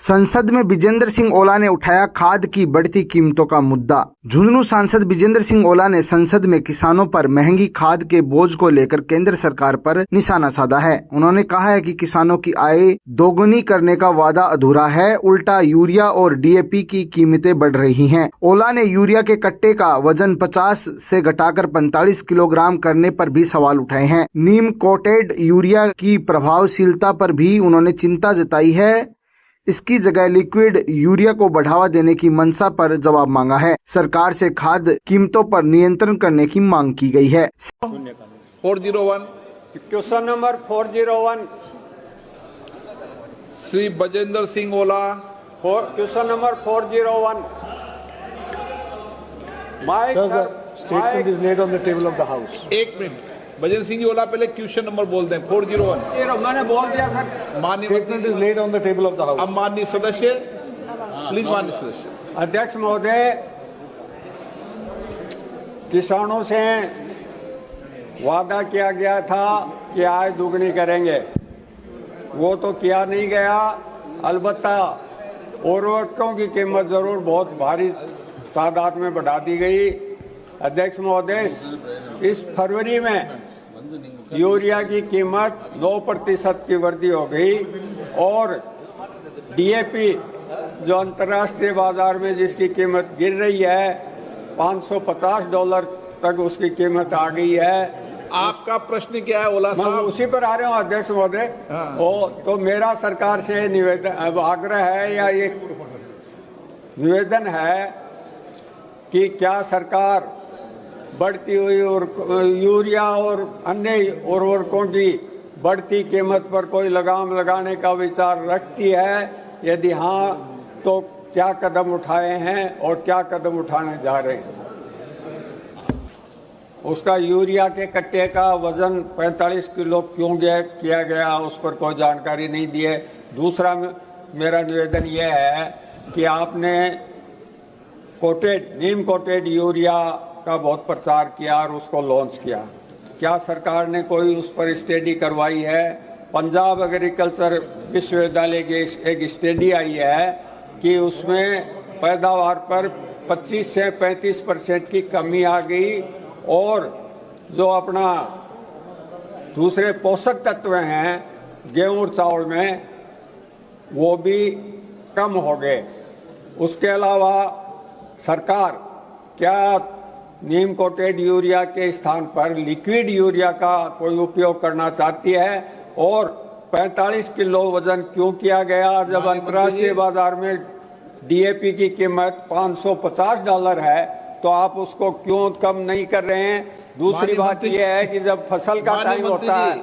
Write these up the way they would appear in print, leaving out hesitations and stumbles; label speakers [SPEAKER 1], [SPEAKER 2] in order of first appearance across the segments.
[SPEAKER 1] संसद में विजेंद्र सिंह ओला ने उठाया खाद की बढ़ती कीमतों का मुद्दा। झुंझुनू सांसद विजेंद्र सिंह ओला ने संसद में किसानों पर महंगी खाद के बोझ को लेकर केंद्र सरकार पर निशाना साधा है। उन्होंने कहा है कि किसानों की आय दोगुनी करने का वादा अधूरा है, उल्टा यूरिया और डीएपी की कीमतें बढ़ रही हैं। ओला ने यूरिया के कट्टे का वजन 50 से घटाकर 45 किलोग्राम करने पर भी सवाल उठाए हैं। नीम कोटेड यूरिया की प्रभावशीलता पर भी उन्होंने चिंता जताई है। इसकी जगह लिक्विड यूरिया को बढ़ावा देने की मंशा पर जवाब मांगा है। सरकार से खाद कीमतों पर नियंत्रण करने की मांग की गई है।
[SPEAKER 2] 401
[SPEAKER 3] question number 401
[SPEAKER 2] Shri Vijender Singh Ola.
[SPEAKER 3] Question number 401 mike
[SPEAKER 4] Statement is laid on the table of the House.
[SPEAKER 2] एक मिनट, विजेंद्र सिंह जी ओला पहले क्वेश्चन नंबर बोल दें। 401
[SPEAKER 3] मैंने बोल दिया सर।
[SPEAKER 2] माननीय
[SPEAKER 4] Statement is laid on the table of the House.
[SPEAKER 2] अब माननीय सदस्य प्लीज, माननीय सदस्य।
[SPEAKER 3] अध्यक्ष महोदय, किसानों से वादा किया गया था कि आय दुगनी करेंगे, वो तो किया नहीं गया। अलबत्ता उर्वरकों की कीमत जरूर बहुत भारी तादाद में बढ़ा दी गई। अध्यक्ष महोदय, इस फरवरी में यूरिया की कीमत 9% की वृद्धि हो गई और डीएपी जो अंतर्राष्ट्रीय बाजार में जिसकी कीमत गिर रही है $550 तक उसकी कीमत आ गई है।
[SPEAKER 2] आपका प्रश्न क्या है ओला
[SPEAKER 3] मैं
[SPEAKER 2] साहब?
[SPEAKER 3] उसी पर आ रहा हूं अध्यक्ष महोदय। तो मेरा सरकार से निवेदन आग्रह है या ये निवेदन है कि क्या सरकार बढ़ती हुई और यूरिया और अन्य उर्वरकों की बढ़ती कीमत पर कोई लगाम लगाने का विचार रखती है? यदि हाँ, तो क्या कदम उठाए हैं और क्या कदम उठाने जा रहे हैं? उसका यूरिया के कट्टे का वजन 45 किलो क्यों किया गया, उस पर कोई जानकारी नहीं दी है। दूसरा मेरा निवेदन यह है कि आपने नीम कोटेड यूरिया का बहुत प्रचार किया और उसको लॉन्च किया। क्या सरकार ने कोई उस पर स्टडी करवाई है? पंजाब एग्रीकल्चर विश्वविद्यालय की एक स्टडी आई है कि उसमें पैदावार पर 25 से 35% की कमी आ गई और जो अपना दूसरे पोषक तत्व हैं गेहूं और चावल में वो भी कम हो गए। उसके अलावा सरकार क्या नीम कोटेड यूरिया के स्थान पर लिक्विड यूरिया का कोई उपयोग करना चाहती है? और 45 किलो वजन क्यों किया गया जब अंतर्राष्ट्रीय बाजार में डीएपी की कीमत $550 है, तो आप उसको क्यों कम नहीं कर रहे हैं? दूसरी बात यह है कि जब फसल का टाइम होता है।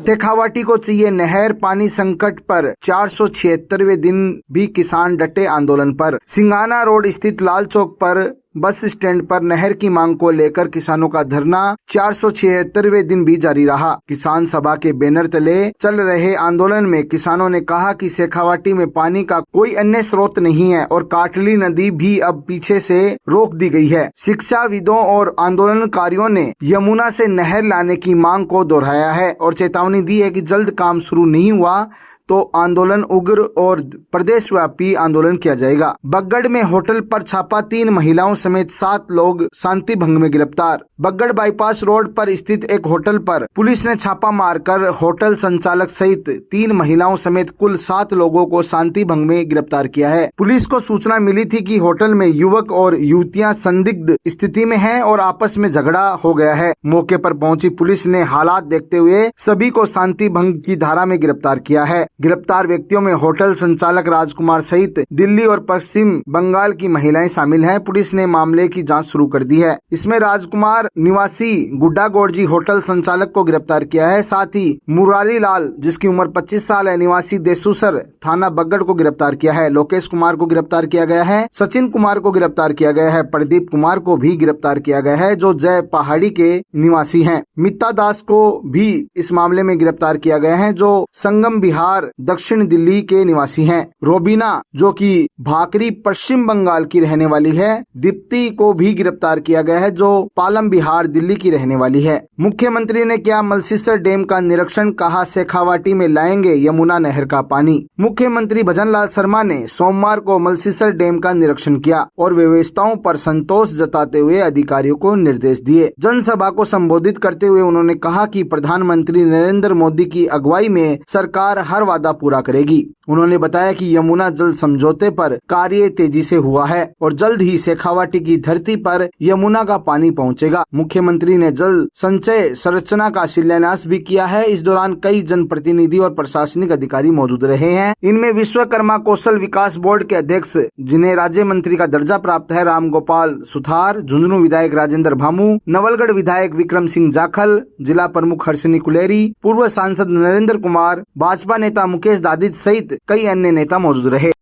[SPEAKER 1] शेखावाटी को चाहिए नहर, पानी संकट पर 476वें दिन भी किसान डटे आंदोलन पर। सिंगाना रोड स्थित लाल चौक पर बस स्टैंड पर नहर की मांग को लेकर किसानों का धरना 476वें दिन भी जारी रहा। किसान सभा के बैनर तले चल रहे आंदोलन में किसानों ने कहा कि शेखावाटी में पानी का कोई अन्य स्रोत नहीं है और काटली नदी भी अब पीछे से रोक दी गई है। शिक्षाविदों और आंदोलनकारियों ने यमुना से नहर लाने की मांग को दोहराया है और चेतावनी दी है कि जल्द काम शुरू नहीं हुआ तो आंदोलन उग्र और प्रदेशव्यापी आंदोलन किया जाएगा। बगड़ में होटल पर छापा, 3 महिलाओं समेत 7 लोग शांति भंग में गिरफ्तार। बगड़ बाईपास रोड पर स्थित एक होटल पर पुलिस ने छापा मारकर होटल संचालक सहित 3 महिलाओं समेत कुल 7 लोगों को शांति भंग में गिरफ्तार किया है। पुलिस को सूचना मिली थी कि होटल में युवक और युवतियां संदिग्ध स्थिति में हैं और आपस में झगड़ा हो गया है। मौके पर पहुंची पुलिस ने हालात देखते हुए सभी को शांति भंग की धारा में गिरफ्तार किया है। गिरफ्तार व्यक्तियों में होटल संचालक राजकुमार सहित दिल्ली और पश्चिम बंगाल की महिलाएं शामिल हैं। पुलिस ने मामले की जांच शुरू कर दी है। इसमें राजकुमार निवासी गुड्डा गोड़जी होटल संचालक को गिरफ्तार किया है। साथ ही मुरारी लाल जिसकी उम्र 25 साल है, निवासी देसूसर थाना बगड़ को गिरफ्तार किया है। लोकेश कुमार को गिरफ्तार किया गया है। सचिन कुमार को गिरफ्तार किया गया है। प्रदीप कुमार को भी गिरफ्तार किया गया है जो जय पहाड़ी के निवासी हैं। मित्ता दास को भी इस मामले में गिरफ्तार किया गया है जो संगम बिहार कुमार दक्षिण दिल्ली के निवासी हैं। रोबीना जो कि भाकरी पश्चिम बंगाल की रहने वाली है। दीप्ति को भी गिरफ्तार किया गया है जो पालम बिहार दिल्ली की रहने वाली है। मुख्यमंत्री ने किया मलसीसर डैम का निरीक्षण, कहा शेखावाटी में लाएंगे यमुना नहर का पानी। मुख्यमंत्री भजनलाल शर्मा ने सोमवार को मलसीसर डैम का निरीक्षण किया और व्यवस्थाओं पर संतोष जताते हुए अधिकारियों को निर्देश दिए। जनसभा को संबोधित करते हुए उन्होंने कहा कि प्रधानमंत्री नरेंद्र मोदी की अगुवाई में सरकार हर वादा पूरा करेगी। उन्होंने बताया कि यमुना जल समझौते पर कार्य तेजी से हुआ है और जल्द ही शेखावाटी की धरती पर यमुना का पानी पहुंचेगा। मुख्यमंत्री ने जल संचय संरचना का शिलान्यास भी किया है। इस दौरान कई जनप्रतिनिधि और प्रशासनिक अधिकारी मौजूद रहे हैं। इनमें विश्वकर्मा कौशल विकास बोर्ड के अध्यक्ष जिन्हें राज्य मंत्री का दर्जा प्राप्त है राम गोपाल सुथार, झुंझुनू विधायक राजेंद्र भामू, नवलगढ़ विधायक विक्रम सिंह जाखल, जिला प्रमुख हर्षिनी कुलेरी, पूर्व सांसद नरेंद्र कुमार, भाजपा नेता मुकेश दादिज सहित कई अन्य नेता मौजूद रहे।